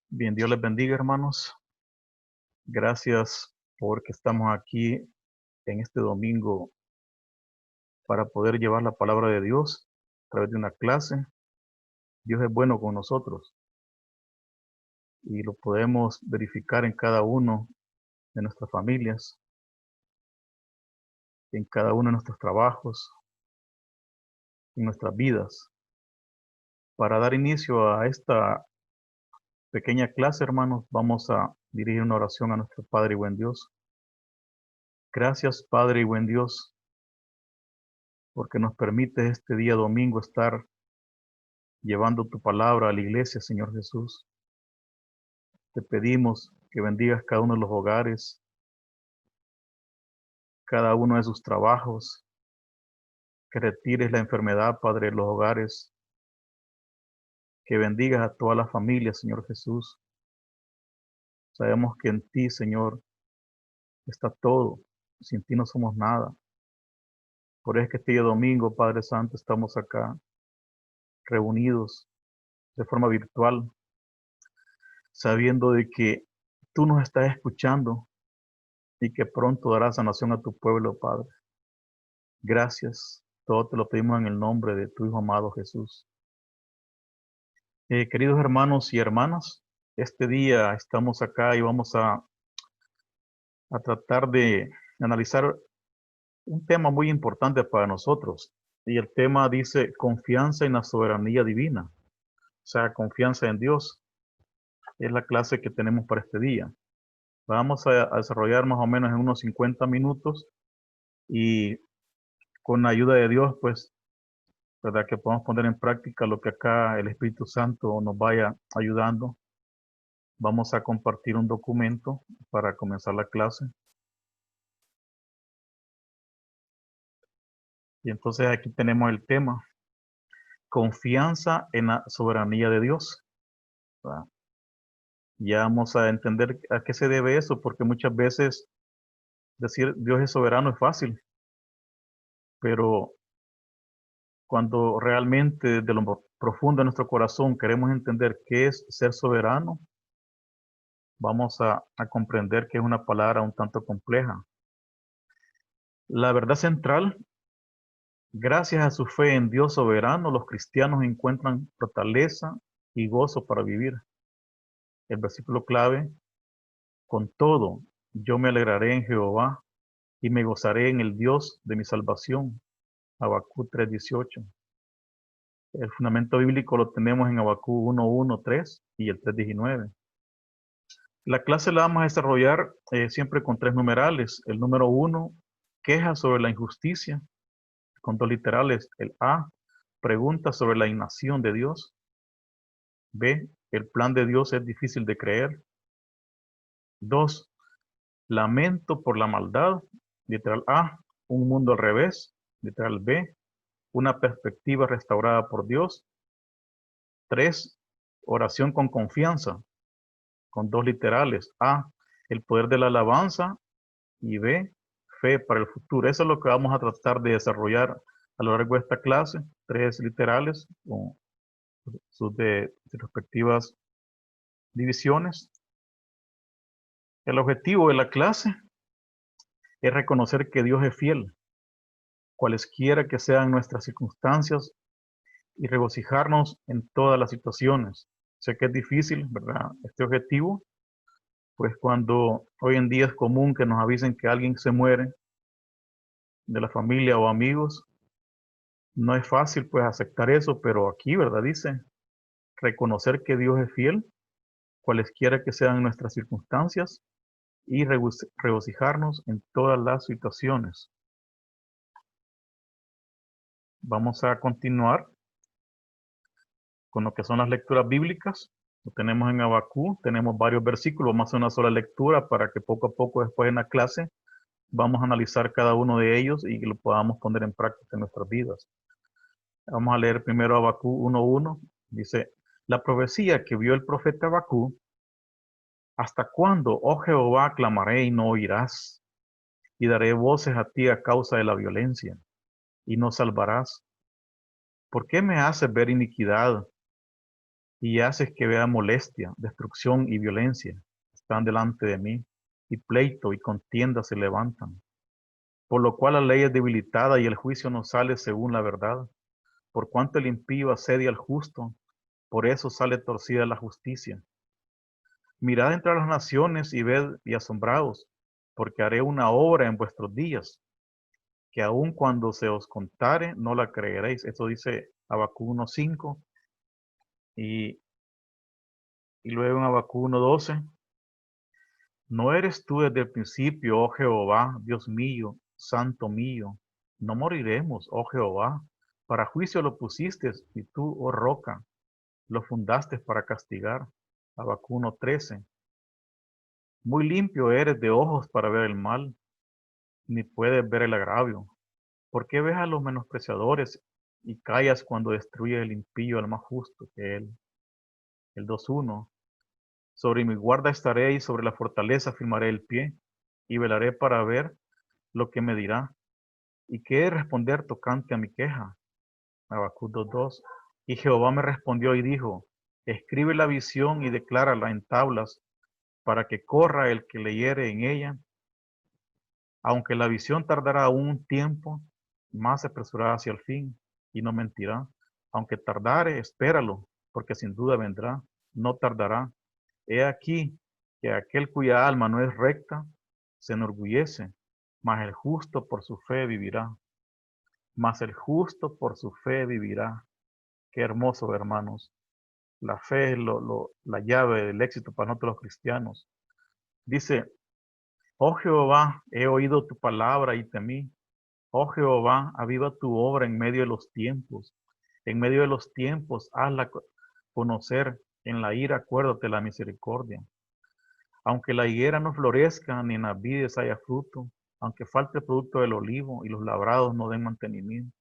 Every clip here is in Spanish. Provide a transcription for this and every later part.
Bien, Dios les bendiga, hermanos. Gracias porque estamos aquí en este domingo para poder llevar la palabra de Dios a través de una clase. Dios es bueno con nosotros y lo podemos verificar en cada uno de nuestras familias, en cada uno de nuestros trabajos, en nuestras vidas. Para dar inicio a esta pequeña clase, hermanos, vamos a dirigir una oración a nuestro Padre y buen Dios. Gracias, Padre y buen Dios, porque nos permite este día domingo estar llevando tu palabra a la iglesia, Señor Jesús. Te pedimos que bendigas cada uno de los hogares, cada uno de sus trabajos, que retires la enfermedad, Padre, de los hogares, que bendigas a toda la familia, Señor Jesús. Sabemos que en ti, Señor, está todo. Sin ti no somos nada. Por eso es que este día domingo, Padre Santo, estamos acá reunidos de forma virtual, sabiendo de que tú nos estás escuchando y que pronto darás sanación a tu pueblo, Padre. Gracias. Todo te lo pedimos en el nombre de tu Hijo amado Jesús. Queridos hermanos y hermanas, este día estamos acá y vamos a tratar de analizar un tema muy importante para nosotros. Y el tema dice confianza en la soberanía divina. O sea, confianza en Dios. Es la clase que tenemos para este día. Vamos a desarrollar más o menos en unos 50 minutos y con la ayuda de Dios, pues ¿verdad? Que podamos poner en práctica lo que acá el Espíritu Santo nos vaya ayudando. Vamos a compartir un documento para comenzar la clase. Y entonces aquí tenemos el tema, confianza en la soberanía de Dios. ¿Verdad? Ya vamos a entender a qué se debe eso, porque muchas veces decir Dios es soberano es fácil, pero cuando realmente desde lo profundo de nuestro corazón queremos entender qué es ser soberano, vamos a comprender que es una palabra un tanto compleja. La verdad central, gracias a su fe en Dios soberano, los cristianos encuentran fortaleza y gozo para vivir. El versículo clave, con todo, yo me alegraré en Jehová y me gozaré en el Dios de mi salvación. Habacuc 3:18. El fundamento bíblico lo tenemos en Habacuc 1:1, 3 y el 3:19. La clase la vamos a desarrollar siempre con tres numerales. El número 1, queja sobre la injusticia, con dos literales. El A, pregunta sobre la inacción de Dios. B, el plan de Dios es difícil de creer. 2, lamento por la maldad. Literal A, un mundo al revés. Literal B, una perspectiva restaurada por Dios. 3, oración con confianza, con dos literales. A, el poder de la alabanza. Y B, fe para el futuro. Eso es lo que vamos a tratar de desarrollar a lo largo de esta clase. Tres literales con sus respectivas divisiones. El objetivo de la clase es reconocer que Dios es fiel, cualesquiera que sean nuestras circunstancias, y regocijarnos en todas las situaciones. Sé que es difícil, ¿verdad? Este objetivo, pues cuando hoy en día es común que nos avisen que alguien se muere de la familia o amigos, no es fácil pues aceptar eso, pero aquí, ¿verdad? Dice, reconocer que Dios es fiel, cualesquiera que sean nuestras circunstancias, y regocijarnos en todas las situaciones. Vamos a continuar con lo que son las lecturas bíblicas. Lo tenemos en Habacuc, tenemos varios versículos, vamos a hacer una sola lectura para que poco a poco después en la clase vamos a analizar cada uno de ellos y que lo podamos poner en práctica en nuestras vidas. Vamos a leer primero Habacuc 1:1. Dice, la profecía que vio el profeta Habacuc: ¿hasta cuándo, oh Jehová, clamaré y no oirás? Y daré voces a ti a causa de la violencia, y no salvarás. ¿Por qué me haces ver iniquidad y haces que vea molestia, destrucción y violencia están delante de mí, y pleito y contienda se levantan. Por lo cual la ley es debilitada y el juicio no sale según la verdad. Por cuanto el impío asedia al justo, por eso sale torcida la justicia. Mirad entre las naciones y ved y asombraos, porque haré una obra en vuestros días, que aun cuando se os contare, no la creeréis. Esto dice Habacuc 1:5 y, y luego en Habacuc 1:12. ¿No eres tú desde el principio, oh Jehová, Dios mío, santo mío? No moriremos, oh Jehová. Para juicio lo pusiste, y tú, oh roca, lo fundaste para castigar. Habacuc 1:13. Muy limpio eres de ojos para ver el mal, ni puedes ver el agravio. ¿Por qué ves a los menospreciadores y callas cuando destruye el impío al más justo que él? El 2:1. Sobre mi guarda estaré y sobre la fortaleza firmaré el pie, y velaré para ver lo que me dirá. ¿Y qué he de responder tocante a mi queja? Habacuc 2:2. Y Jehová me respondió y dijo: escribe la visión y declárala en tablas, para que corra el que leyere en ella. Aunque la visión tardará aún un tiempo, más se apresurará hacia el fin, y no mentirá. Aunque tardare, espéralo, porque sin duda vendrá, no tardará. He aquí que aquel cuya alma no es recta se enorgullece, mas el justo por su fe vivirá. Mas el justo por su fe vivirá. Qué hermoso, hermanos. La fe es la llave del éxito para nosotros los cristianos. Dice: oh Jehová, he oído tu palabra y temí. Oh Jehová, aviva tu obra en medio de los tiempos. En medio de los tiempos, hazla conocer. En la ira, acuérdate la misericordia. Aunque la higuera no florezca, ni en las vides haya fruto, aunque falte el producto del olivo y los labrados no den mantenimiento,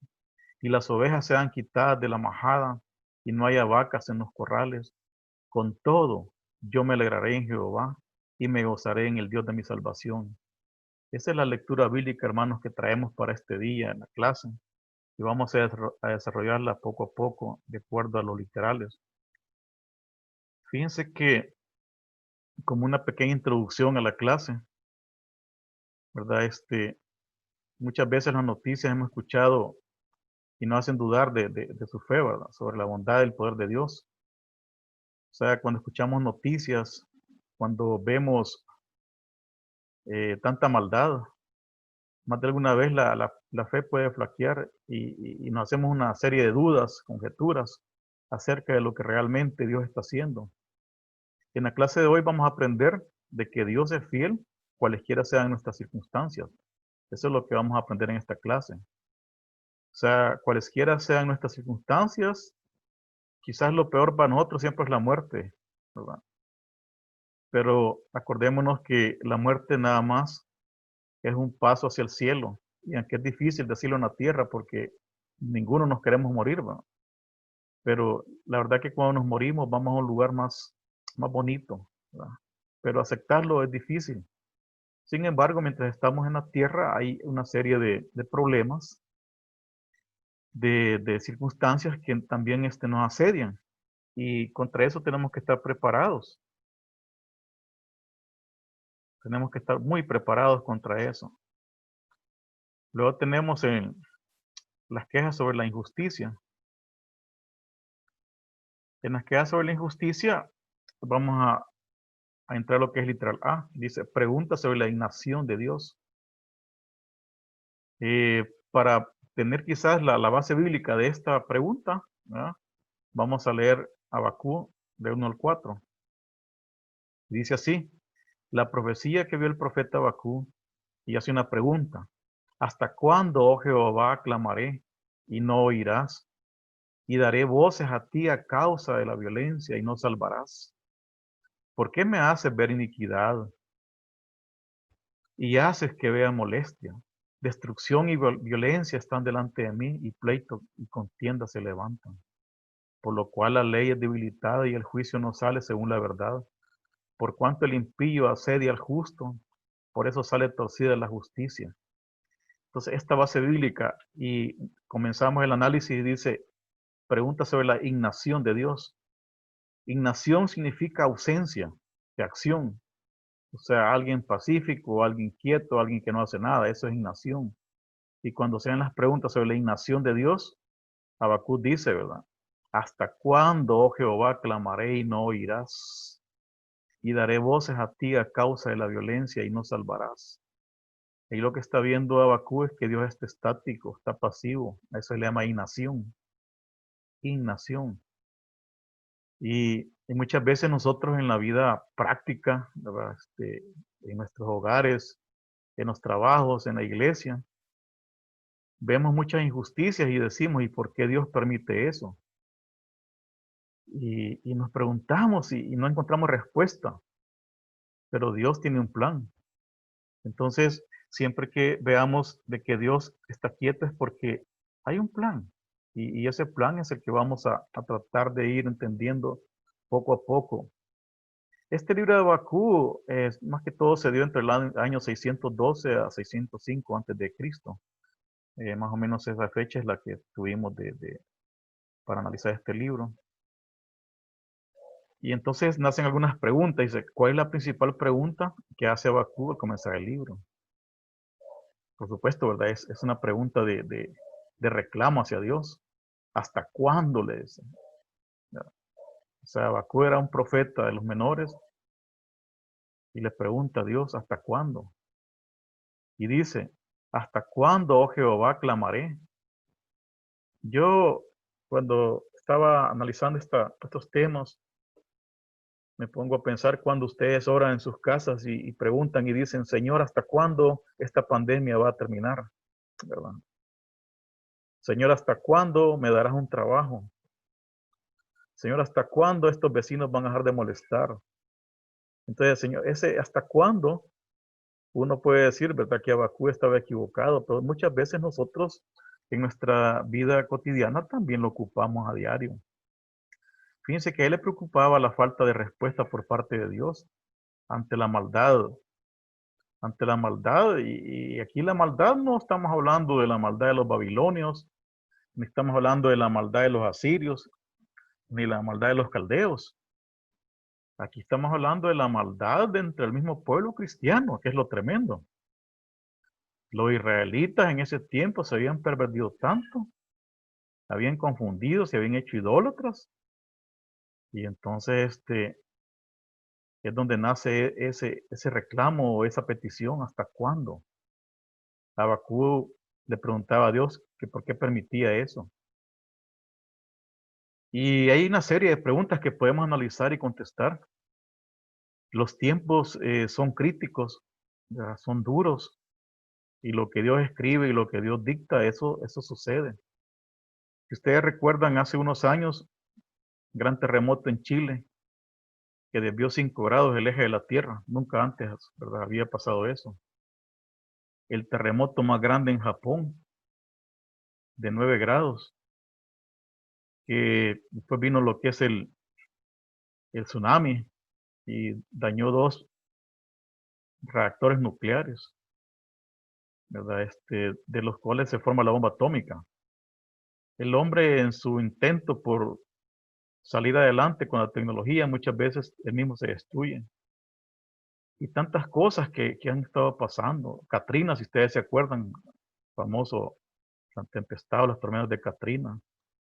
y las ovejas sean quitadas de la majada, y no haya vacas en los corrales, con todo yo me alegraré en Jehová, y me gozaré en el Dios de mi salvación. Esa es la lectura bíblica, hermanos, que traemos para este día en la clase, y vamos a desarrollarla poco a poco de acuerdo a los literales. Fíjense que, como una pequeña introducción a la clase, ¿verdad? Muchas veces las noticias hemos escuchado y nos hacen dudar de su fe, ¿verdad? Sobre la bondad y el poder de Dios. O sea, cuando escuchamos noticias, cuando vemos tanta maldad, más de alguna vez la fe puede flaquear y nos hacemos una serie de dudas, conjeturas acerca de lo que realmente Dios está haciendo. En la clase de hoy vamos a aprender de que Dios es fiel, cualesquiera sean nuestras circunstancias. Eso es lo que vamos a aprender en esta clase. O sea, cualesquiera sean nuestras circunstancias, quizás lo peor para nosotros siempre es la muerte, ¿verdad? Pero acordémonos que la muerte nada más es un paso hacia el cielo. Y aunque es difícil decirlo en la tierra porque ninguno nos queremos morir, ¿verdad? Pero la verdad que cuando nos morimos vamos a un lugar más bonito, ¿verdad? Pero aceptarlo es difícil. Sin embargo, mientras estamos en la tierra hay una serie de problemas, de circunstancias que también nos asedian. Y contra eso tenemos que estar preparados. Tenemos que estar muy preparados contra eso. Luego tenemos las quejas sobre la injusticia. En las quejas sobre la injusticia vamos a entrar a lo que es literal A. Dice, pregunta sobre la inacción de Dios. Para tener quizás la base bíblica de esta pregunta, ¿verdad? Vamos a leer Habacuc de 1 al 4. Dice así: la profecía que vio el profeta Habacuc, y hace una pregunta: ¿hasta cuándo, oh Jehová, clamaré y no oirás? Y daré voces a ti a causa de la violencia y no salvarás. ¿Por qué me haces ver iniquidad y haces que vea molestia? Destrucción y violencia están delante de mí, y pleito y contienda se levantan. Por lo cual la ley es debilitada y el juicio no sale según la verdad. Por cuanto el impío asedia al justo, por eso sale torcida la justicia. Entonces, esta base bíblica, y comenzamos el análisis, y dice, pregunta sobre la inacción de Dios. Ignación significa ausencia de acción. O sea, alguien pacífico, alguien quieto, alguien que no hace nada. Eso es ignación. Y cuando sean las preguntas sobre la ignación de Dios, Habacuc dice, ¿verdad? ¿Hasta cuándo, oh Jehová, clamaré y no oirás? Y daré voces a ti a causa de la violencia y no salvarás. Y lo que está viendo Habacuc es que Dios está estático, está pasivo. A eso se le llama inacción. Inacción. Y muchas veces nosotros en la vida práctica, ¿verdad? En nuestros hogares, en los trabajos, en la iglesia, vemos muchas injusticias y decimos, ¿y por qué Dios permite eso? Y nos preguntamos y no encontramos respuesta, pero Dios tiene un plan. Entonces, siempre que veamos de que Dios está quieto es porque hay un plan. Y ese plan es el que vamos a tratar de ir entendiendo poco a poco. Este libro de Habacuc, más que todo, se dio entre el año 612 a 605 antes de Cristo. Más o menos esa fecha es la que tuvimos para analizar este libro. Y entonces nacen algunas preguntas. Dice, ¿cuál es la principal pregunta que hace Habacuc al comenzar el libro? Por supuesto, ¿verdad? Es una pregunta de reclamo hacia Dios. ¿Hasta cuándo? Le dice. O sea, Habacuc era un profeta de los menores y le pregunta a Dios, ¿hasta cuándo? Y dice, ¿hasta cuándo, oh Jehová, clamaré? Yo, cuando estaba analizando estos temas, me pongo a pensar cuando ustedes oran en sus casas y preguntan y dicen, Señor, ¿hasta cuándo esta pandemia va a terminar? ¿Verdad? Señor, ¿hasta cuándo me darás un trabajo? Señor, ¿hasta cuándo estos vecinos van a dejar de molestar? Entonces, Señor, ese ¿hasta cuándo? Uno puede decir, ¿verdad? Que Habacuc estaba equivocado, pero muchas veces nosotros en nuestra vida cotidiana también lo ocupamos a diario. Fíjense que a él le preocupaba la falta de respuesta por parte de Dios ante la maldad. Ante la maldad, y aquí la maldad no estamos hablando de la maldad de los babilonios, ni estamos hablando de la maldad de los asirios, ni la maldad de los caldeos. Aquí estamos hablando de la maldad de entre el mismo pueblo cristiano, que es lo tremendo. Los israelitas en ese tiempo se habían pervertido tanto, habían confundido, se habían hecho idólatras, y entonces es donde nace ese reclamo o esa petición, ¿hasta cuándo? Habacuc le preguntaba a Dios que por qué permitía eso. Y hay una serie de preguntas que podemos analizar y contestar. Los tiempos son críticos, ya, son duros, y lo que Dios escribe y lo que Dios dicta, eso sucede. Si ustedes recuerdan, hace unos años, gran terremoto en Chile, que desvió 5 grados el eje de la Tierra. Nunca antes, ¿verdad? Había pasado eso. El terremoto más grande en Japón, de 9 grados, que después vino lo que es el tsunami y dañó 2 reactores nucleares, ¿verdad? De los cuales se forma la bomba atómica. El hombre en su intento por salir adelante con la tecnología, muchas veces él mismo se destruye. Y tantas cosas que han estado pasando. Katrina, si ustedes se acuerdan, famoso, la tempestad o las tormentas de Katrina.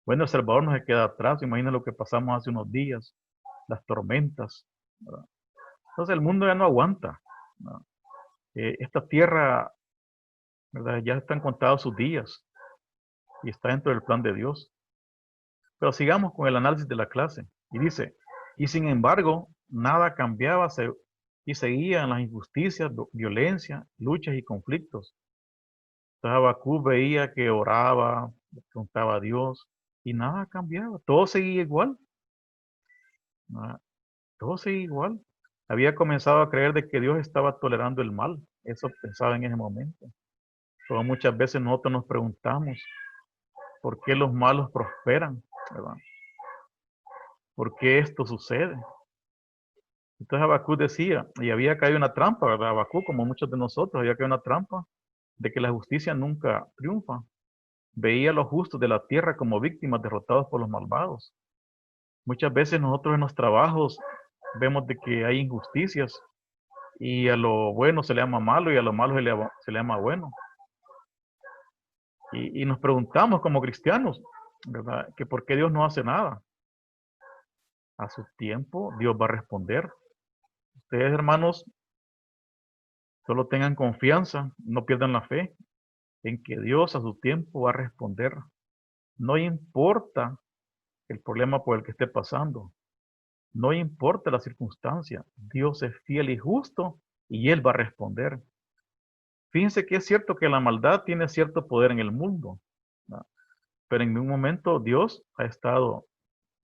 Bueno, El Salvador no se queda atrás. Imaginen lo que pasamos hace unos días, las tormentas, ¿verdad? Entonces el mundo ya no aguanta, ¿verdad? Esta tierra, ¿verdad? Ya están contados sus días y está dentro del plan de Dios. Pero sigamos con el análisis de la clase. Y dice, y sin embargo, nada cambiaba y seguían las injusticias, violencia, luchas y conflictos. Entonces Habacuc veía que oraba, le preguntaba a Dios y nada cambiaba. Todo seguía igual. ¿Verdad? Todo seguía igual. Había comenzado a creer de que Dios estaba tolerando el mal. Eso pensaba en ese momento. Pero muchas veces nosotros nos preguntamos, ¿por qué los malos prosperan? ¿Verdad? ¿Por qué esto sucede? Entonces Habacuc decía, y había caído una trampa, ¿verdad? Habacuc, como muchos de nosotros, había caído una trampa de que la justicia nunca triunfa. Veía a los justos de la tierra como víctimas derrotados por los malvados. Muchas veces nosotros en los trabajos vemos de que hay injusticias y a lo bueno se le llama malo y a lo malo se le llama bueno. Y nos preguntamos como cristianos, ¿verdad? Que por qué Dios no hace nada. A su tiempo Dios va a responder. Ustedes, hermanos, solo tengan confianza, no pierdan la fe en que Dios a su tiempo va a responder. No importa el problema por el que esté pasando. No importa la circunstancia. Dios es fiel y justo y Él va a responder. Fíjense que es cierto que la maldad tiene cierto poder en el mundo, ¿no? Pero en un momento Dios ha estado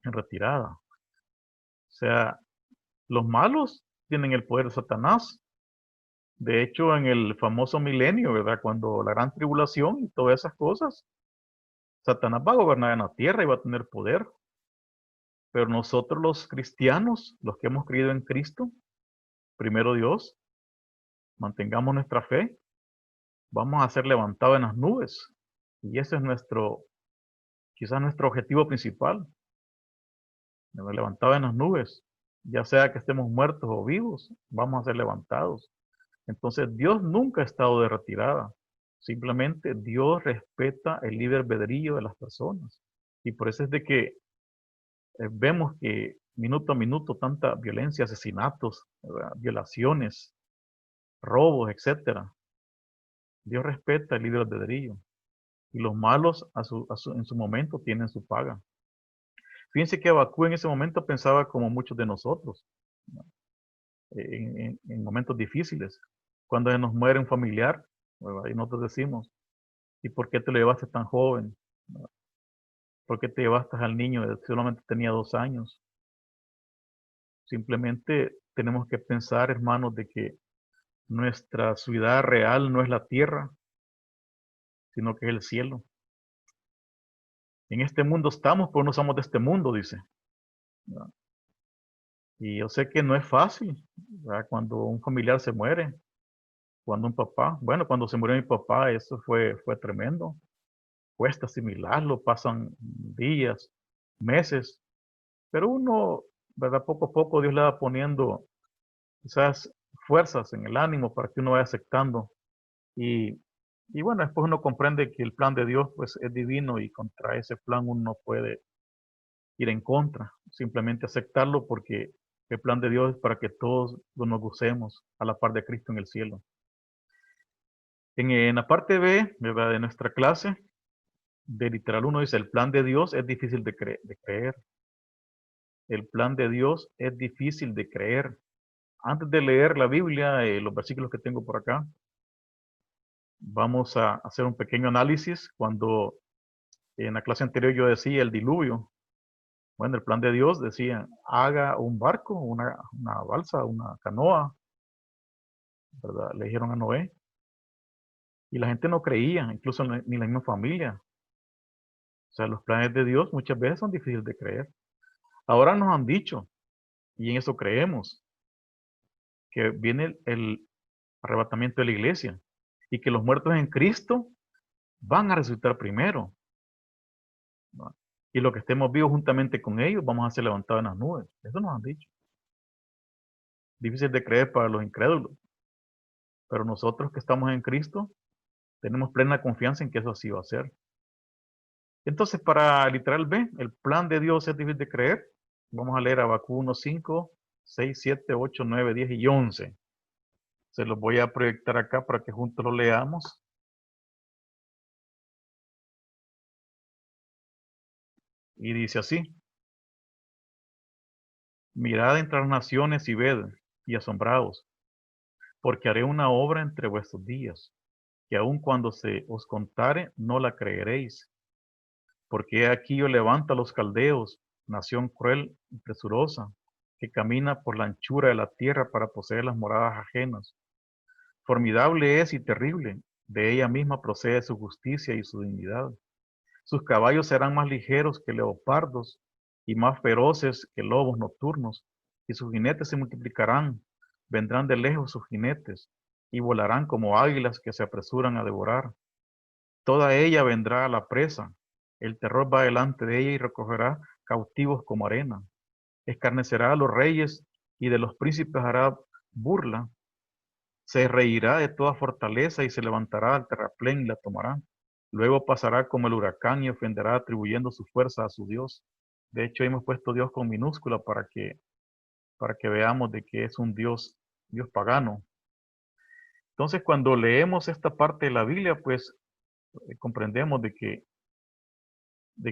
en retirada. O sea, los malos tienen el poder de Satanás. De hecho, en el famoso milenio, ¿verdad? Cuando la gran tribulación y todas esas cosas, Satanás va a gobernar en la tierra y va a tener poder. Pero nosotros los cristianos, los que hemos creído en Cristo, primero Dios, mantengamos nuestra fe, vamos a ser levantados en las nubes. Y ese es quizás nuestro objetivo principal, levantados en las nubes. Ya sea que estemos muertos o vivos, vamos a ser levantados. Entonces Dios nunca ha estado de retirada. Simplemente Dios respeta el libre albedrío de las personas. Y por eso es de que vemos que minuto a minuto tanta violencia, asesinatos, ¿verdad? Violaciones, robos, etcétera. Dios respeta el libre albedrío. Y los malos en su momento tienen su paga. Fíjense que Abacú en ese momento pensaba como muchos de nosotros, ¿no? En momentos difíciles. Cuando se nos muere un familiar, ¿verdad? Y nosotros decimos, ¿y por qué te lo llevaste tan joven? ¿No? ¿Por qué te llevaste al niño que solamente tenía 2 años? Simplemente tenemos que pensar, hermanos, de que nuestra ciudad real no es la tierra, sino que es el cielo. En este mundo estamos, pero no somos de este mundo, dice, ¿verdad? Y yo sé que no es fácil, ¿verdad? Cuando un familiar se muere, cuando un papá, bueno, cuando se murió mi papá, eso fue tremendo. Cuesta asimilarlo, pasan días, meses, pero uno, ¿verdad? Poco a poco Dios le va poniendo quizás fuerzas en el ánimo para que uno vaya aceptando. Y, y bueno, después uno comprende que el plan de Dios pues es divino y contra ese plan uno no puede ir en contra, simplemente aceptarlo porque el plan de Dios es para que todos nos gocemos a la par de Cristo en el cielo. En la parte B, ¿verdad? De nuestra clase, de literal 1 dice, el plan de Dios es difícil de creer. El plan de Dios es difícil de creer. Antes de leer la Biblia, los versículos que tengo por acá, vamos a hacer un pequeño análisis. Cuando en la clase anterior yo decía el diluvio, bueno, el plan de Dios decía, haga un barco, una balsa, una canoa, ¿verdad? Le dijeron a Noé. Y la gente no creía, incluso ni la misma familia. O sea, los planes de Dios muchas veces son difíciles de creer. Ahora nos han dicho, y en eso creemos, que viene el arrebatamiento de la iglesia y que los muertos en Cristo van a resucitar primero, ¿no? Y los que estemos vivos juntamente con ellos vamos a ser levantados en las nubes. Eso nos han dicho. Difícil de creer para los incrédulos, pero nosotros que estamos en Cristo tenemos plena confianza en que eso así va a ser. Entonces, para literal B, el plan de Dios es difícil de creer. Vamos a leer Habacuc 1, 5, 6, 7, 8, 9, 10 y 11. Se los voy a proyectar acá para que juntos lo leamos. Y dice así: mirad entre las naciones y ved, y asombraos, porque haré una obra entre vuestros días, que aun cuando se os contare, no la creeréis. Porque he aquí yo levanto a los caldeos, nación cruel y presurosa, que camina por la anchura de la tierra para poseer las moradas ajenas. Formidable es y terrible, de ella misma procede su justicia y su dignidad. Sus caballos serán más ligeros que leopardos y más feroces que lobos nocturnos, y sus jinetes se multiplicarán, vendrán de lejos sus jinetes, y volarán como águilas que se apresuran a devorar. Toda ella vendrá a la presa, el terror va delante de ella y recogerá cautivos como arena. Escarnecerá a los reyes y de los príncipes hará burla. Se reirá de toda fortaleza y se levantará al terraplén y la tomará. Luego pasará como el huracán y ofenderá atribuyendo su fuerza a su Dios. De hecho, hemos puesto Dios con minúscula para que veamos de que es un Dios pagano. Entonces, cuando leemos esta parte de la Biblia, pues comprendemos de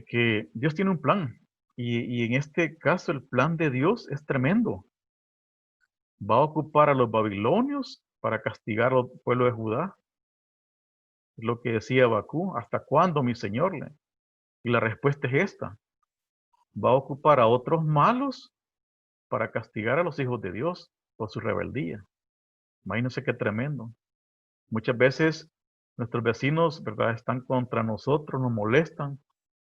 que Dios tiene un plan. Y en este caso, el plan de Dios es tremendo. Va a ocupar a los babilonios para castigar al pueblo de Judá. Es lo que decía Abacú. ¿Hasta cuándo, mi señor? Y la respuesta es esta. Va a ocupar a otros malos para castigar a los hijos de Dios por su rebeldía. Imagínense qué tremendo. Muchas veces nuestros vecinos, ¿verdad?, están contra nosotros, nos molestan,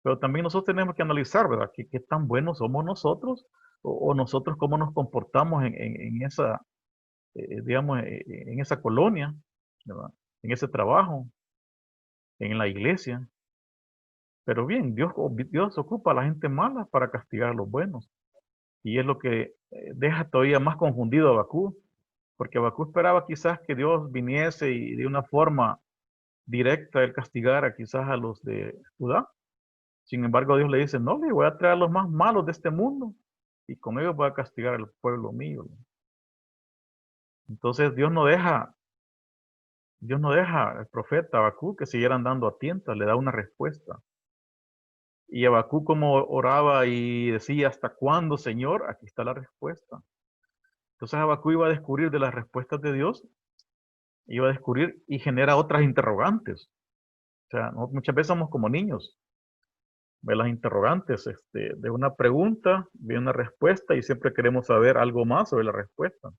pero también nosotros tenemos que analizar, ¿verdad?, qué tan buenos somos nosotros o nosotros cómo nos comportamos en esa, digamos, en esa colonia, ¿verdad?, en ese trabajo, en la iglesia. Pero bien, Dios ocupa a la gente mala para castigar a los buenos. Y es lo que deja todavía más confundido a Abacú, porque Abacú esperaba quizás que Dios viniese y de una forma directa él castigara quizás a los de Judá. Sin embargo, Dios le dice, no, le voy a traer a los más malos de este mundo y con ellos voy a castigar al pueblo mío. Entonces Dios no deja al profeta Abacú que siguiera andando a tientas, le da una respuesta. Y Abacú como oraba y decía, ¿hasta cuándo, Señor? Aquí está la respuesta. Entonces Abacú iba a descubrir de las respuestas de Dios, iba a descubrir y genera otras interrogantes. O sea, muchas veces somos como niños, de las interrogantes, de una pregunta, de una respuesta y siempre queremos saber algo más sobre la respuesta.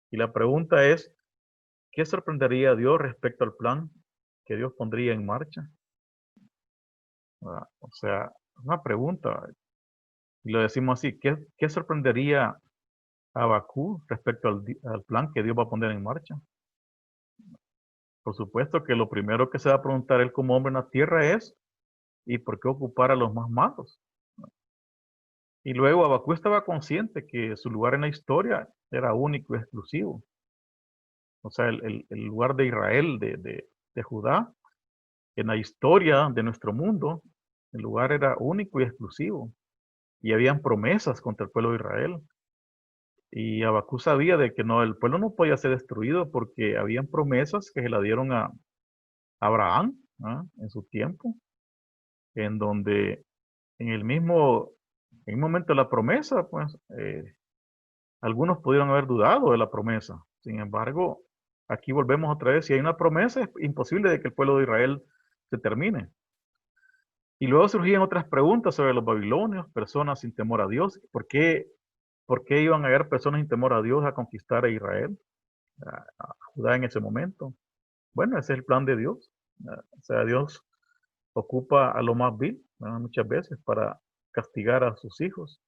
Y la pregunta es, ¿qué sorprendería a Dios respecto al plan que Dios pondría en marcha? O sea, una pregunta, y lo decimos así, ¿qué sorprendería a Abacú respecto al plan que Dios va a poner en marcha? Por supuesto que lo primero que se va a preguntar él como hombre en la tierra es, ¿y por qué ocupar a los más malos? Y luego Abacú estaba consciente que su lugar en la historia era único y exclusivo. O sea, el lugar de Israel, de Judá, en la historia de nuestro mundo, el lugar era único y exclusivo. Y habían promesas contra el pueblo de Israel. Y Abacú sabía de que no, el pueblo no podía ser destruido porque habían promesas que se la dieron a Abraham, ¿ah?, en su tiempo, en donde en el momento de la promesa, pues, algunos pudieron haber dudado de la promesa. Sin embargo, aquí volvemos otra vez, si hay una promesa, es imposible de que el pueblo de Israel se termine. Y luego surgían otras preguntas sobre los babilonios, personas sin temor a Dios. ¿Por qué iban a haber personas sin temor a Dios a conquistar a Israel, a Judá en ese momento? Bueno, ese es el plan de Dios. O sea, Dios ocupa a lo más vil, ¿no?, muchas veces para castigar a sus hijos.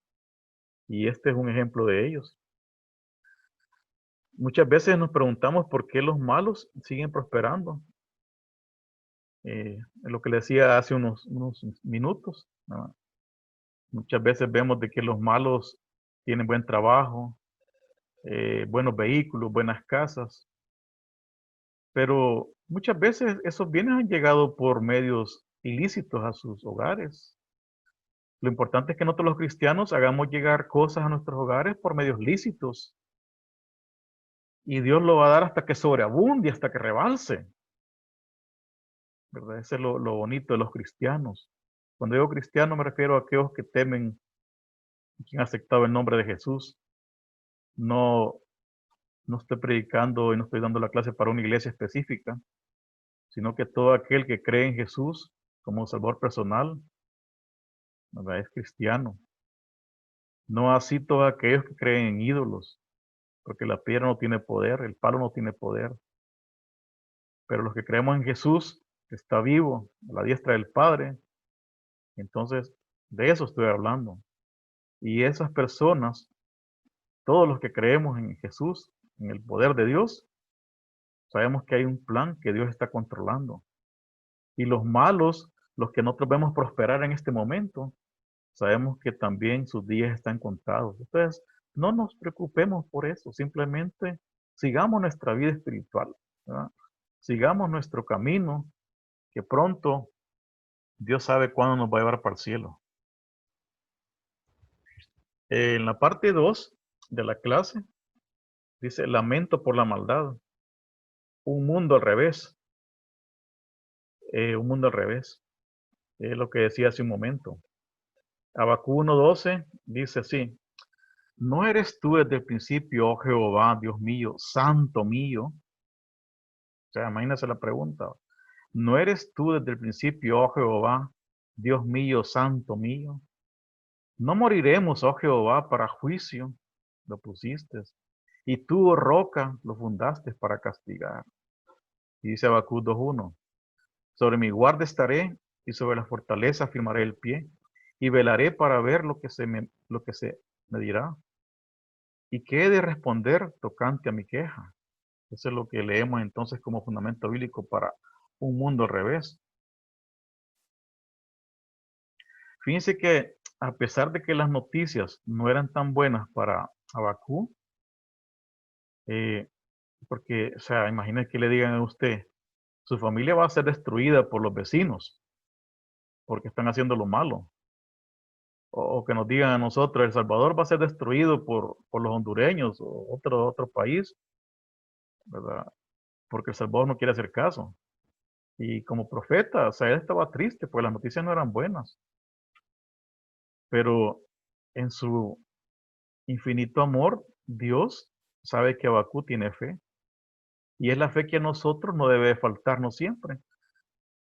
Y este es un ejemplo de ellos. Muchas veces nos preguntamos por qué los malos siguen prosperando. Lo que le decía hace unos minutos, ¿no? Muchas veces vemos de que los malos tienen buen trabajo, buenos vehículos, buenas casas, pero muchas veces esos bienes han llegado por medios ilícitos a sus hogares. Lo importante es que nosotros los cristianos hagamos llegar cosas a nuestros hogares por medios lícitos. Y Dios lo va a dar hasta que sobreabunde, hasta que rebalse, ¿verdad? Ese es lo bonito de los cristianos. Cuando digo cristiano me refiero a aquellos que temen y que han aceptado el nombre de Jesús. No, no estoy predicando y no estoy dando la clase para una iglesia específica, sino que todo aquel que cree en Jesús como Salvador personal, ¿verdad?, es cristiano. No así todos aquellos que creen en ídolos, porque la piedra no tiene poder, el palo no tiene poder. Pero los que creemos en Jesús, que está vivo, a la diestra del Padre, entonces de eso estoy hablando. Y esas personas, todos los que creemos en Jesús, en el poder de Dios, sabemos que hay un plan que Dios está controlando. Y los malos, los que nosotros vemos prosperar en este momento, Sabemos que también sus días están contados. Entonces, no nos preocupemos por eso, simplemente sigamos nuestra vida espiritual, ¿verdad? Sigamos nuestro camino, que pronto Dios sabe cuándo nos va a llevar para el cielo. En la parte 2 de la clase dice, lamento por la maldad, un mundo al revés, un mundo al revés, es lo que decía hace un momento. Habacuc 1:12 dice así, ¿no eres tú desde el principio, oh Jehová, Dios mío, santo mío? O sea, imagínese la pregunta. ¿No eres tú desde el principio, oh Jehová, Dios mío, santo mío? No moriremos, oh Jehová, para juicio, lo pusiste. Y tú, oh roca, lo fundaste para castigar. Y dice Habacuc 2:1, sobre mi guarda estaré y sobre la fortaleza firmaré el pie y velaré para ver lo que se me dirá. ¿Y qué he de responder tocante a mi queja? Eso es lo que leemos entonces como fundamento bíblico para un mundo al revés. Fíjense que a pesar de que las noticias no eran tan buenas para Habacuc, porque, o sea, imagínense que le digan a usted, su familia va a ser destruida por los vecinos, porque están haciendo lo malo. O que nos digan a nosotros, El Salvador va a ser destruido por los hondureños o otro país, ¿verdad? Porque El Salvador no quiere hacer caso. Y como profeta, o sea, él estaba triste, pues las noticias no eran buenas. Pero en su infinito amor, Dios sabe que Habacuc tiene fe. Y es la fe que a nosotros no debe faltarnos siempre.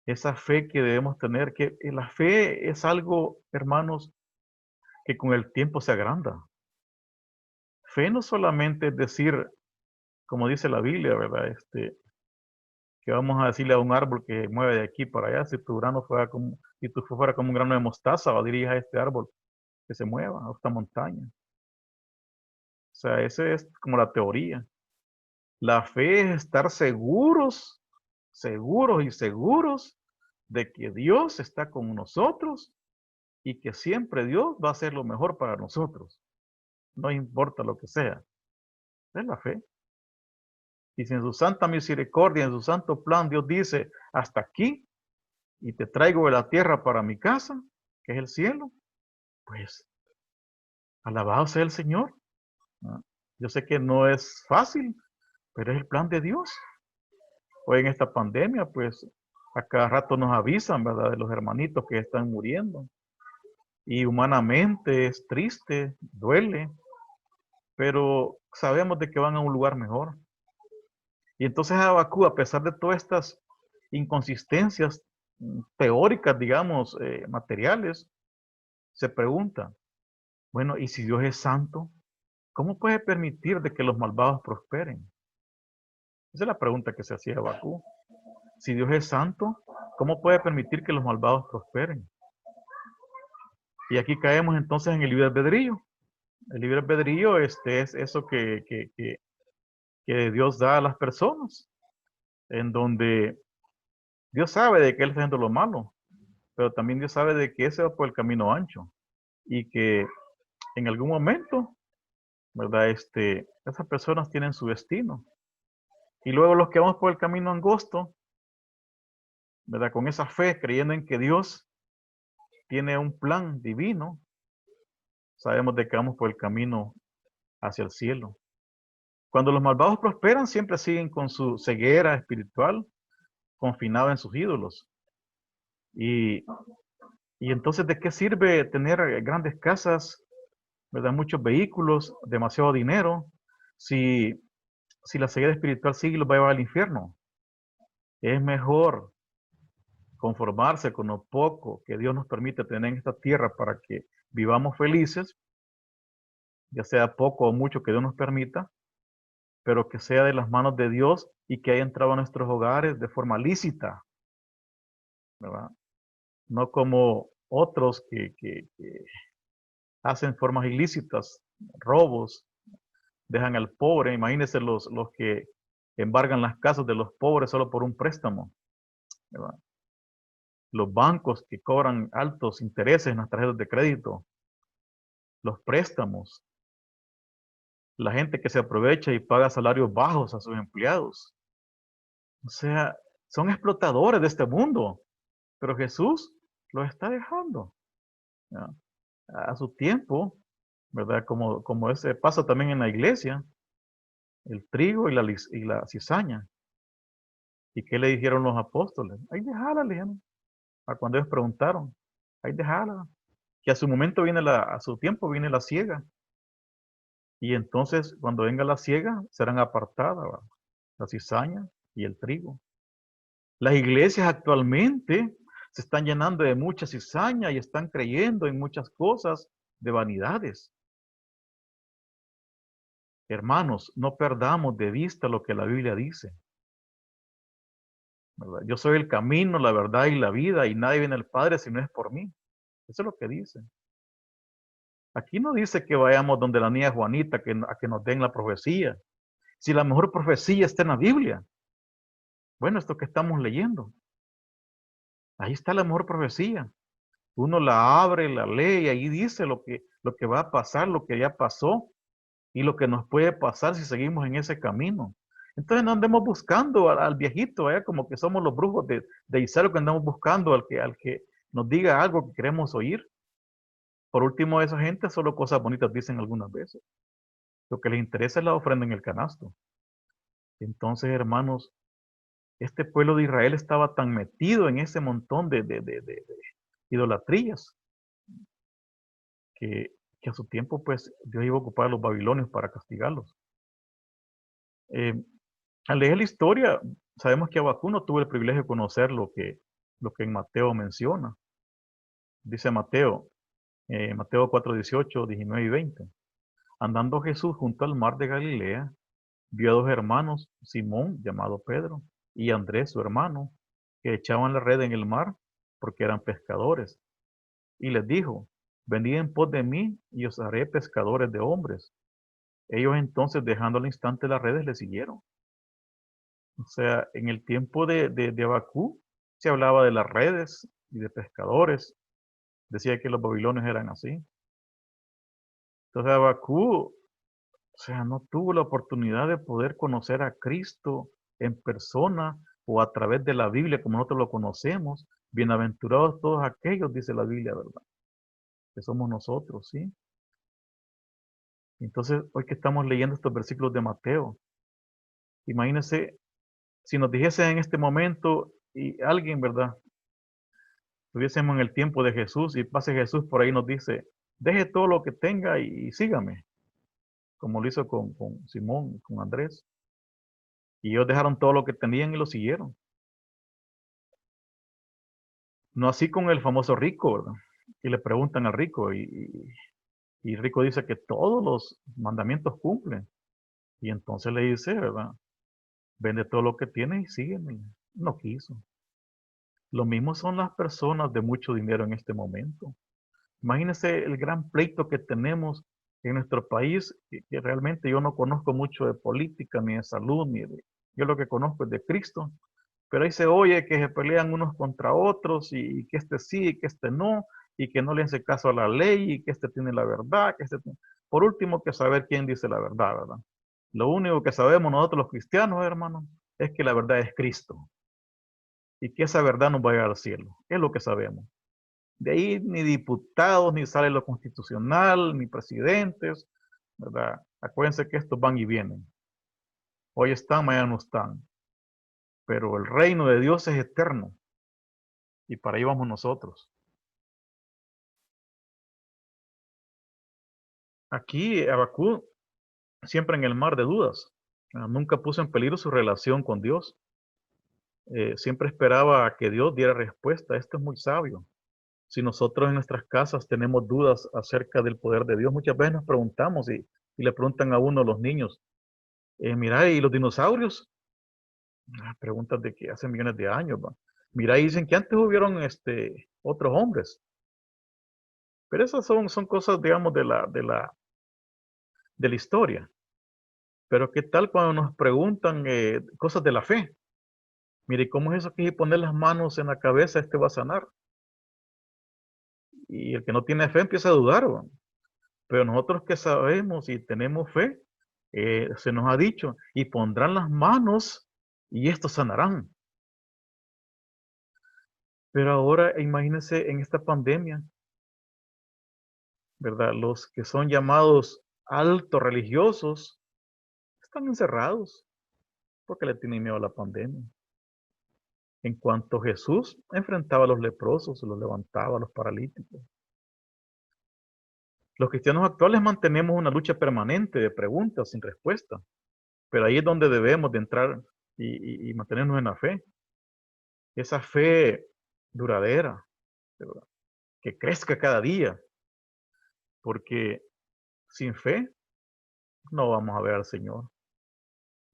Esa fe que debemos tener, que la fe es algo, hermanos, que con el tiempo se agranda. Fe no solamente es decir, como dice la Biblia, ¿verdad? Que vamos a decirle a un árbol que mueve de aquí para allá, si tu fe fuera como un grano de mostaza, va a dirigir a este árbol que se mueva a esta montaña. O sea, esa es como la teoría. La fe es estar seguros, seguros y seguros de que Dios está con nosotros y que siempre Dios va a hacer lo mejor para nosotros. No importa lo que sea. Es la fe. Y si en su santa misericordia, en su santo plan, Dios dice, hasta aquí, y te traigo de la tierra para mi casa, que es el cielo, pues alabado sea el Señor. ¿No? Yo sé que no es fácil, pero es el plan de Dios. Hoy en esta pandemia, pues a cada rato nos avisan, ¿verdad? De los hermanitos que están muriendo. Y humanamente es triste, duele, pero sabemos de que van a un lugar mejor. Y entonces Habacuc, a pesar de todas estas inconsistencias teóricas, digamos, materiales, se pregunta, bueno, ¿y si Dios es santo? ¿Cómo puede permitir de que los malvados prosperen? Esa es la pregunta que se hacía Habacuc. Si Dios es santo, ¿cómo puede permitir que los malvados prosperen? Y aquí caemos entonces en el libre albedrío. El libre albedrío es eso que Dios da a las personas, en donde Dios sabe de que Él está haciendo lo malo, pero también Dios sabe de que ese va por el camino ancho y que en algún momento, ¿verdad? Esas personas tienen su destino. Y luego los que vamos por el camino angosto, ¿verdad? Con esa fe, creyendo en que Dios tiene un plan divino, sabemos de que vamos por el camino hacia el cielo. Cuando los malvados prosperan, siempre siguen con su ceguera espiritual, confinada en sus ídolos. Y, y entonces, ¿de qué sirve tener grandes casas, ¿verdad? Muchos vehículos, demasiado dinero, si, si la ceguera espiritual sigue y los va a llevar al infierno? Es mejor conformarse con lo poco que Dios nos permite tener en esta tierra para que vivamos felices, ya sea poco o mucho que Dios nos permita, pero que sea de las manos de Dios y que haya entrado a nuestros hogares de forma lícita, ¿verdad? No como otros que hacen formas ilícitas, robos, dejan al pobre. Imagínense los que embargan las casas de los pobres solo por un préstamo, ¿verdad? los bancos que cobran altos intereses en las tarjetas de crédito, los préstamos, la gente que se aprovecha y paga salarios bajos a sus empleados. O sea, son explotadores de este mundo, pero Jesús los está dejando, ¿ya? A su tiempo, ¿verdad? Como ese pasa también en la iglesia, el trigo y la cizaña. ¿Y qué le dijeron los apóstoles? Ahí déjala, le dijeron. Cuando ellos preguntaron, ahí déjala. Que a su momento a su tiempo viene la siega. Y entonces, cuando venga la siega, serán apartadas, ¿verdad? La cizaña y el trigo. Las iglesias actualmente se están llenando de mucha cizaña y están creyendo en muchas cosas de vanidades. Hermanos, no perdamos de vista lo que la Biblia dice, ¿verdad? Yo soy el camino, la verdad y la vida, y nadie viene al Padre si no es por mí. Eso es lo que dice. Aquí no dice que vayamos donde la niña Juanita a que nos den la profecía. Si la mejor profecía está en la Biblia. Bueno, esto que estamos leyendo. Ahí está la mejor profecía. Uno la abre, la lee y ahí dice lo que va a pasar, lo que ya pasó y lo que nos puede pasar si seguimos en ese camino. Entonces no andemos buscando al viejito, como que somos los brujos de Israel, que andamos buscando al que nos diga algo que queremos oír. Por último, esa gente solo cosas bonitas dicen algunas veces. Lo que les interesa es la ofrenda en el canasto. Entonces, hermanos, este pueblo de Israel estaba tan metido en ese montón de idolatrías que, que a su tiempo, pues, Dios iba a ocupar a los babilonios para castigarlos. Eh, Al leer la historia, sabemos que Abacú no tuvo el privilegio de conocer lo que en Mateo menciona. Dice Mateo 4, 18, 19 y 20. Andando Jesús junto al mar de Galilea, vio a dos hermanos, Simón, llamado Pedro, y Andrés, su hermano, que echaban la red en el mar porque eran pescadores. Y les dijo, venid en pos de mí y os haré pescadores de hombres. Ellos entonces, dejando al instante las redes, le siguieron. O sea, en el tiempo de Abacú se hablaba de las redes y de pescadores. Decía que los babilonios eran así. Entonces Abacú, o sea, no tuvo la oportunidad de poder conocer a Cristo en persona o a través de la Biblia como nosotros lo conocemos. Bienaventurados todos aquellos, dice la Biblia, ¿verdad? Que somos nosotros, ¿sí? Entonces, hoy que estamos leyendo estos versículos de Mateo, imagínense si nos dijese en este momento y alguien, ¿verdad? Estuviésemos en el tiempo de Jesús y pase Jesús por ahí y nos dice, deje todo lo que tenga y sígame, como lo hizo con Simón, con Andrés. Y ellos dejaron todo lo que tenían y lo siguieron. No así con el famoso rico, ¿verdad? Y le preguntan al rico y el rico dice que todos los mandamientos cumplen. Y entonces le dice, ¿verdad? Vende todo lo que tienes y sígueme. No quiso. Lo mismo son las personas de mucho dinero en este momento. Imagínense el gran pleito que tenemos en nuestro país, que realmente yo no conozco mucho de política, ni de salud, yo lo que conozco es de Cristo, pero ahí se oye que se pelean unos contra otros y que este sí y que este no, y que no le hace caso a la ley y que este tiene la verdad, Por último, que saber quién dice la verdad, ¿verdad? Lo único que sabemos nosotros los cristianos, hermanos, es que la verdad es Cristo y que esa verdad nos va a llevar al cielo. Es lo que sabemos. De ahí ni diputados, ni sale lo constitucional, ni presidentes, ¿verdad? Acuérdense que estos van y vienen. Hoy están, mañana no están. Pero el reino de Dios es eterno. Y para ahí vamos nosotros. Aquí, Abacú, siempre en el mar de dudas. Nunca puso en peligro su relación con Dios. Siempre esperaba a que Dios diera respuesta. Esto es muy sabio. Si nosotros en nuestras casas tenemos dudas acerca del poder de Dios, muchas veces nos preguntamos y le preguntan a uno los niños, mira, ¿y los dinosaurios? Preguntas de que hace millones de años, va. Mira, y dicen que antes hubieron otros hombres. Pero esas son cosas, digamos, de la historia. Pero ¿qué tal cuando nos preguntan cosas de la fe? Mire, ¿cómo es eso que si poner las manos en la cabeza, este va a sanar? Y el que no tiene fe empieza a dudar, ¿va? Pero nosotros que sabemos y tenemos fe, se nos ha dicho, y pondrán las manos y estos sanarán. Pero ahora imagínense en esta pandemia, ¿verdad? Los que son llamados altos religiosos están encerrados porque le tienen miedo a la pandemia. En cuanto Jesús enfrentaba a los leprosos, los levantaba a los paralíticos. Los cristianos actuales mantenemos una lucha permanente de preguntas sin respuesta, pero ahí es donde debemos de entrar y mantenernos en la fe. Esa fe duradera, ¿verdad? Que crezca cada día, porque sin fe no vamos a ver al Señor.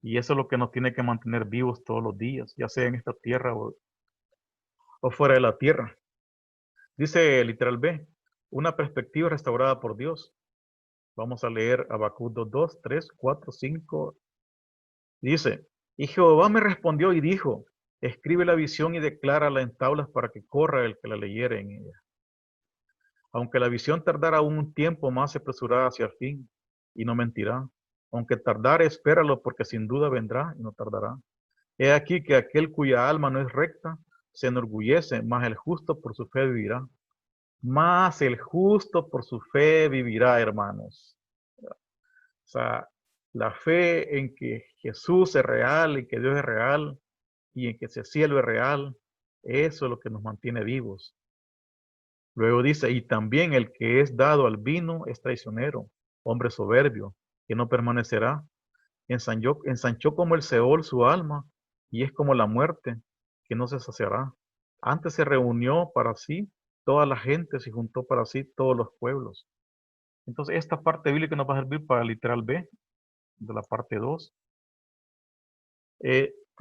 Y eso es lo que nos tiene que mantener vivos todos los días, ya sea en esta tierra o fuera de la tierra. Dice literal B, una perspectiva restaurada por Dios. Vamos a leer Habacuc 2, 3, 4, 5. Dice, y Jehová me respondió y dijo, escribe la visión y declárala en tablas para que corra el que la leyere en ella. Aunque la visión tardara aún un tiempo más, se apresurará hacia el fin y no mentirá. Aunque tardare, espéralo, porque sin duda vendrá y no tardará. He aquí que aquel cuya alma no es recta se enorgullece, mas el justo por su fe vivirá. Mas el justo por su fe vivirá, hermanos. O sea, la fe en que Jesús es real y que Dios es real y en que ese cielo es real, eso es lo que nos mantiene vivos. Luego dice, y también el que es dado al vino es traicionero, hombre soberbio, que no permanecerá. Ensanchó como el Seol su alma, y es como la muerte, que no se saciará. Antes se reunió para sí toda la gente, y juntó para sí todos los pueblos. Entonces, esta parte bíblica nos va a servir para literal B, de la parte 2.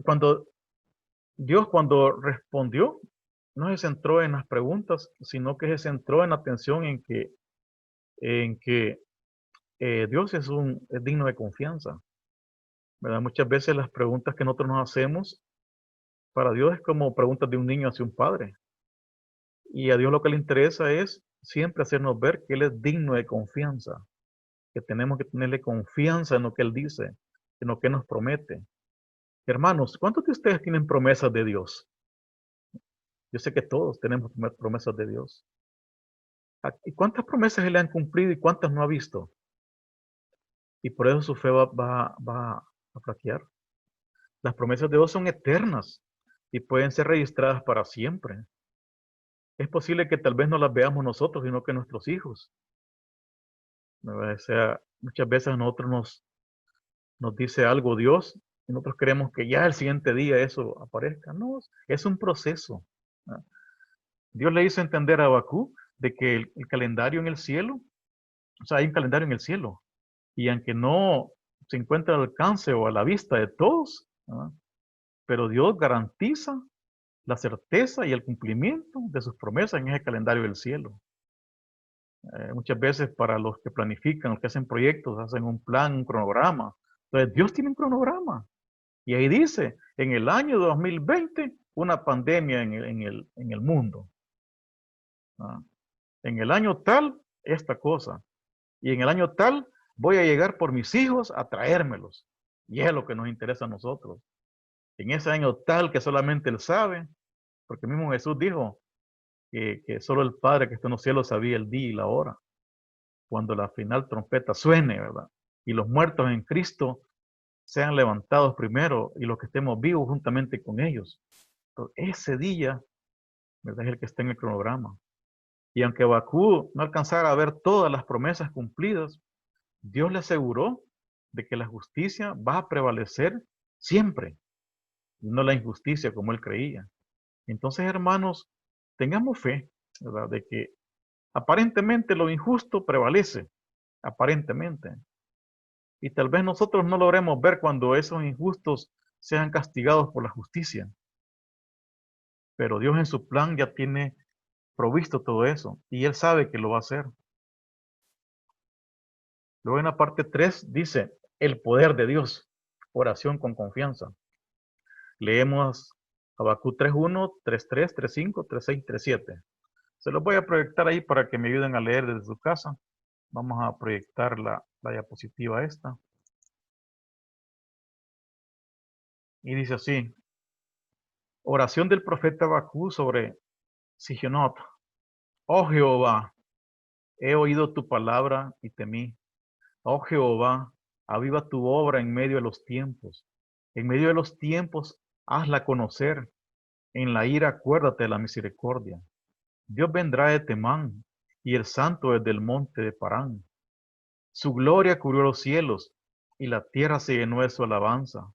Cuando cuando respondió, no se centró en las preguntas, sino que se centró en la atención en que Dios es digno de confianza, ¿verdad? Muchas veces las preguntas que nosotros nos hacemos para Dios es como preguntas de un niño hacia un padre. Y a Dios lo que le interesa es siempre hacernos ver que Él es digno de confianza, que tenemos que tenerle confianza en lo que Él dice, en lo que nos promete. Hermanos, ¿cuántos de ustedes tienen promesas de Dios? Yo sé que todos tenemos promesas de Dios. ¿Y cuántas promesas Él le han cumplido y cuántas no ha visto? Y por eso su fe va a flaquear. Las promesas de Dios son eternas y pueden ser registradas para siempre. Es posible que tal vez no las veamos nosotros, sino que nuestros hijos. ¿Verdad? O sea, muchas veces a nosotros nos dice algo Dios y nosotros queremos que ya el siguiente día eso aparezca. No, es un proceso. ¿Verdad? Dios le hizo entender a Habacuc de que el calendario en el cielo, o sea, hay un calendario en el cielo, y aunque no se encuentra al alcance o a la vista de todos, ¿verdad? Pero Dios garantiza la certeza y el cumplimiento de sus promesas en ese calendario del cielo. Muchas veces para los que planifican, los que hacen proyectos, hacen un plan, un cronograma. Entonces Dios tiene un cronograma. Y ahí dice, en el año 2020, una pandemia en el mundo. ¿Ah? En el año tal, esta cosa. Y en el año tal, voy a llegar por mis hijos a traérmelos. Y es lo que nos interesa a nosotros. En ese año tal que solamente Él sabe, porque mismo Jesús dijo que solo el Padre que está en los cielos sabía el día y la hora, cuando la final trompeta suene, ¿verdad? Y los muertos en Cristo sean levantados primero y los que estemos vivos juntamente con ellos. Entonces, ese día, ¿verdad? Es el que está en el cronograma. Y aunque Bakú no alcanzara a ver todas las promesas cumplidas, Dios le aseguró de que la justicia va a prevalecer siempre, y no la injusticia como él creía. Entonces, hermanos, tengamos fe, ¿verdad? De que aparentemente lo injusto prevalece, aparentemente. Y tal vez nosotros no logremos ver cuando esos injustos sean castigados por la justicia. Pero Dios en su plan ya tiene provisto todo eso y Él sabe que lo va a hacer. Luego en la parte 3 dice, el poder de Dios, oración con confianza. Leemos Habacuc 3:1, 3:3, 3:5, 3:6, 3:7. Se los voy a proyectar ahí para que me ayuden a leer desde su casa. Vamos a proyectar la diapositiva esta. Y dice así: oración del profeta Habacuc sobre Sigionot. Oh Jehová, he oído tu palabra y temí. Oh Jehová, aviva tu obra en medio de los tiempos. En medio de los tiempos, hazla conocer. En la ira, acuérdate de la misericordia. Dios vendrá de Temán, y el santo desde el monte de Parán. Su gloria cubrió los cielos, y la tierra se llenó de su alabanza.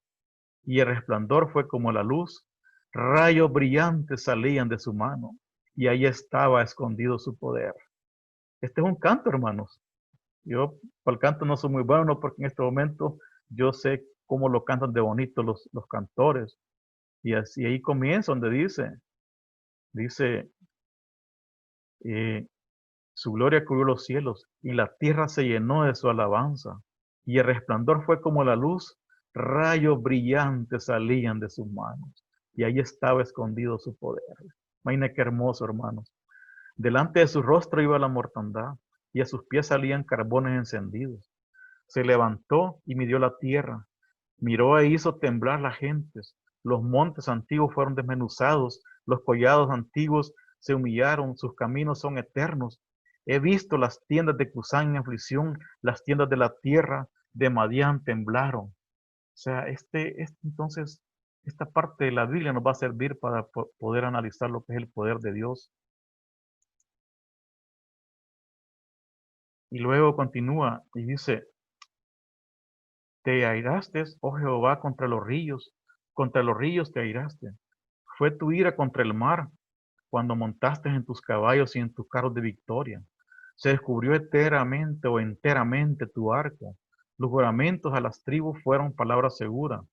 Y el resplandor fue como la luz, rayos brillantes salían de su mano, y ahí estaba escondido su poder. Este es un canto, hermanos. Yo para el canto no soy muy bueno porque en este momento yo sé cómo lo cantan de bonito los cantores. Y así ahí comienza donde dice, eh, su gloria cubrió los cielos y la tierra se llenó de su alabanza. Y el resplandor fue como la luz, rayos brillantes salían de sus manos. Y ahí estaba escondido su poder. Imagina qué hermoso, hermanos. Delante de su rostro iba la mortandad y a sus pies salían carbones encendidos. Se levantó y midió la tierra, miró e hizo temblar las gentes. Los montes antiguos fueron desmenuzados, los collados antiguos se humillaron, sus caminos son eternos. He visto las tiendas de Cusán en aflicción, las tiendas de la tierra de Madián temblaron. O sea, entonces, esta parte de la Biblia nos va a servir para poder analizar lo que es el poder de Dios. Y luego continúa y dice, te airaste, oh Jehová, contra los ríos te airaste. Fue tu ira contra el mar, cuando montaste en tus caballos y en tus carros de victoria. Se descubrió enteramente tu arco. Los juramentos a las tribus fueron palabra segura.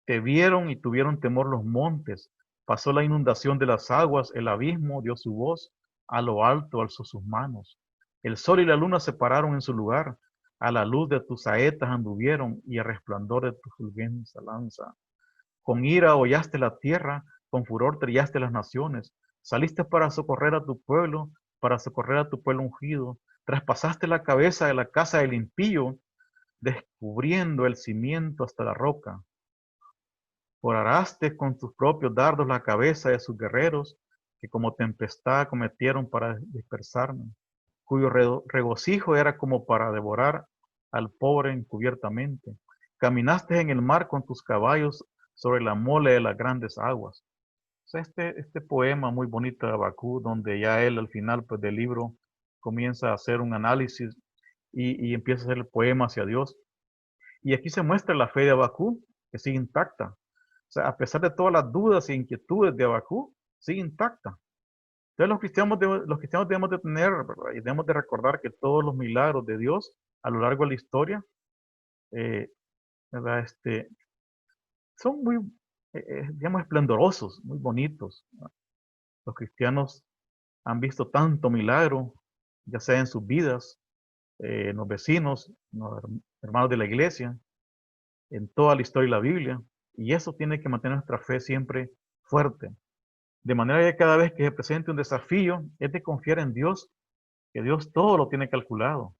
Te vieron y tuvieron temor los montes. Pasó la inundación de las aguas, el abismo dio su voz, a lo alto alzó sus manos. El sol y la luna se pararon en su lugar. A la luz de tus saetas anduvieron y al resplandor de tu fulgente lanza. Con ira hollaste la tierra, con furor trillaste las naciones. Saliste para socorrer a tu pueblo, para socorrer a tu pueblo ungido. Traspasaste la cabeza de la casa del impío, descubriendo el cimiento hasta la roca. Foraraste con tus propios dardos la cabeza de sus guerreros, que como tempestad cometieron para dispersarme, cuyo regocijo era como para devorar al pobre encubiertamente. Caminaste en el mar con tus caballos sobre la mole de las grandes aguas. O sea, este poema muy bonito de Habacuc, donde ya él al final pues, del libro comienza a hacer un análisis y empieza a hacer el poema hacia Dios. Y aquí se muestra la fe de Habacuc, que sigue intacta. O sea, a pesar de todas las dudas e inquietudes de Habacuc, sigue intacta. Entonces los cristianos debemos de tener, ¿verdad? Y debemos de recordar que todos los milagros de Dios a lo largo de la historia, eh, ¿verdad? Son muy, digamos, esplendorosos, muy bonitos, ¿verdad? Los cristianos han visto tanto milagro, ya sea en sus vidas, en los vecinos, en los hermanos de la iglesia, en toda la historia de la Biblia, y eso tiene que mantener nuestra fe siempre fuerte. De manera que cada vez que se presente un desafío, es de confiar en Dios, que Dios todo lo tiene calculado.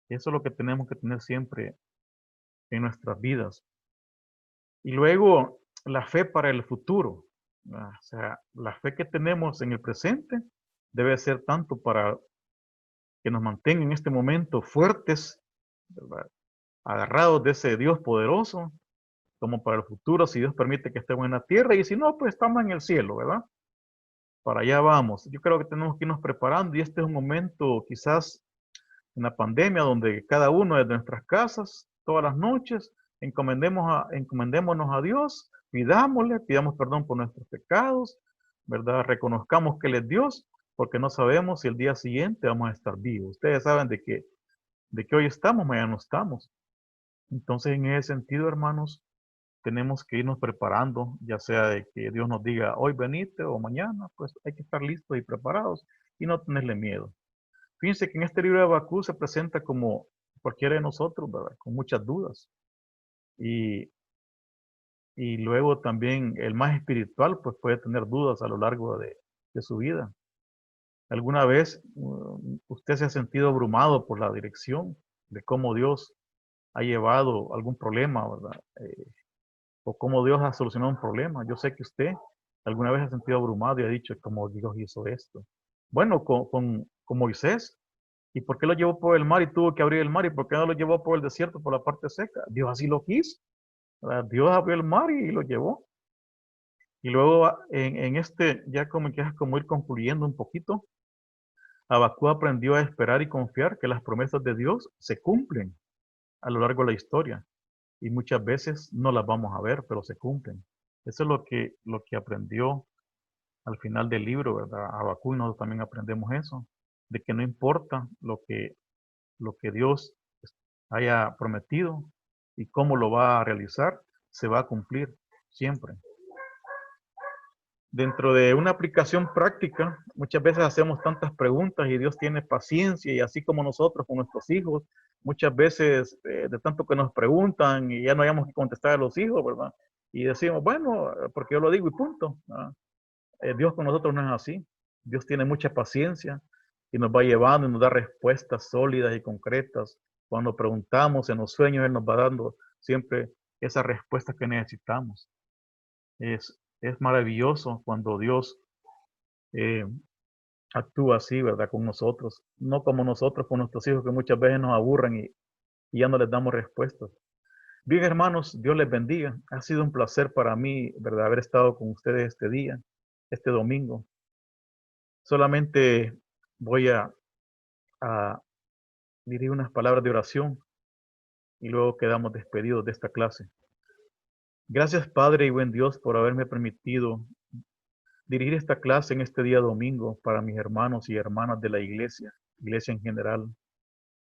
Y eso es lo que tenemos que tener siempre en nuestras vidas. Y luego, la fe para el futuro. O sea, la fe que tenemos en el presente debe ser tanto para que nos mantenga en este momento fuertes, ¿verdad? Agarrados de ese Dios poderoso, como para el futuro, si Dios permite que estemos en la tierra, y si no, pues estamos en el cielo, ¿verdad? Para allá vamos. Yo creo que tenemos que irnos preparando, y este es un momento quizás en la pandemia donde cada uno de nuestras casas, todas las noches, encomendémonos a Dios, pidamos perdón por nuestros pecados, ¿verdad? Reconozcamos que Él es Dios, porque no sabemos si el día siguiente vamos a estar vivos. Ustedes saben de que hoy estamos, mañana no estamos. Entonces, en ese sentido, hermanos, tenemos que irnos preparando, ya sea de que Dios nos diga hoy venite o mañana, pues hay que estar listos y preparados y no tenerle miedo. Fíjense que en este libro de Habacuc se presenta como cualquiera de nosotros, ¿verdad? Con muchas dudas. Y Y luego también el más espiritual, pues puede tener dudas a lo largo de su vida. ¿Alguna vez usted se ha sentido abrumado por la dirección de cómo Dios ha llevado algún problema, verdad? O cómo Dios ha solucionado un problema. Yo sé que usted alguna vez ha sentido abrumado y ha dicho, ¿cómo Dios hizo esto? Bueno, con Moisés, ¿y por qué lo llevó por el mar y tuvo que abrir el mar? ¿Y por qué no lo llevó por el desierto, por la parte seca? Dios así lo quiso, ¿verdad? Dios abrió el mar y lo llevó. Y luego en este, ya como que es como ir concluyendo un poquito, Habacuc aprendió a esperar y confiar que las promesas de Dios se cumplen a lo largo de la historia. Y muchas veces no las vamos a ver, pero se cumplen. Eso es lo que aprendió al final del libro, ¿verdad? Habacuc, nosotros también aprendemos eso, de que no importa lo que Dios haya prometido y cómo lo va a realizar, se va a cumplir siempre. Dentro de una aplicación práctica, muchas veces hacemos tantas preguntas y Dios tiene paciencia y así como nosotros con nuestros hijos, muchas veces de tanto que nos preguntan y ya no hayamos que contestar a los hijos, ¿verdad? Y decimos, bueno, porque yo lo digo y punto. Dios con nosotros no es así. Dios tiene mucha paciencia y nos va llevando y nos da respuestas sólidas y concretas. Cuando preguntamos en los sueños, Él nos va dando siempre esas respuestas que necesitamos. Es maravilloso cuando Dios eh, actúa así, ¿verdad? Con nosotros. No como nosotros con nuestros hijos que muchas veces nos aburren y ya no les damos respuestas. Bien, hermanos, Dios les bendiga. Ha sido un placer para mí, ¿verdad? Haber estado con ustedes este día, este domingo. Solamente voy a dirigir unas palabras de oración y luego quedamos despedidos de esta clase. Gracias, Padre y buen Dios, por haberme permitido dirigir esta clase en este día domingo para mis hermanos y hermanas de la iglesia en general.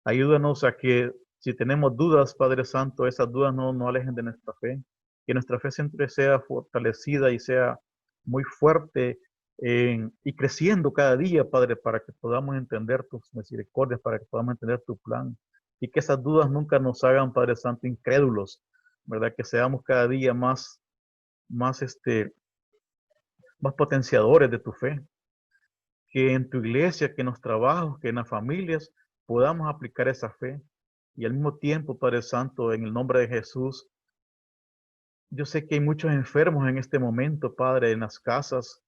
Ayúdanos a que si tenemos dudas, Padre Santo, esas dudas no alejen de nuestra fe, que nuestra fe siempre sea fortalecida y sea muy fuerte y creciendo cada día, Padre, para que podamos entender tus misericordias, para que podamos entender tu plan y que esas dudas nunca nos hagan, Padre Santo, incrédulos, ¿verdad? Que seamos cada día más, más potenciadores de tu fe, que en tu iglesia, que en los trabajos, que en las familias podamos aplicar esa fe. Y al mismo tiempo, Padre Santo, en el nombre de Jesús, yo sé que hay muchos enfermos en este momento, Padre, en las casas,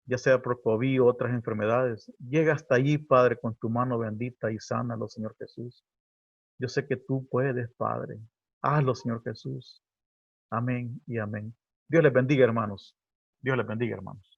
ya sea por COVID o otras enfermedades. Llega hasta allí, Padre, con tu mano bendita y sánalo, Señor Jesús. Yo sé que tú puedes, Padre. Hazlo, Señor Jesús. Amén y amén. Dios les bendiga, hermanos. Dios les bendiga, hermanos.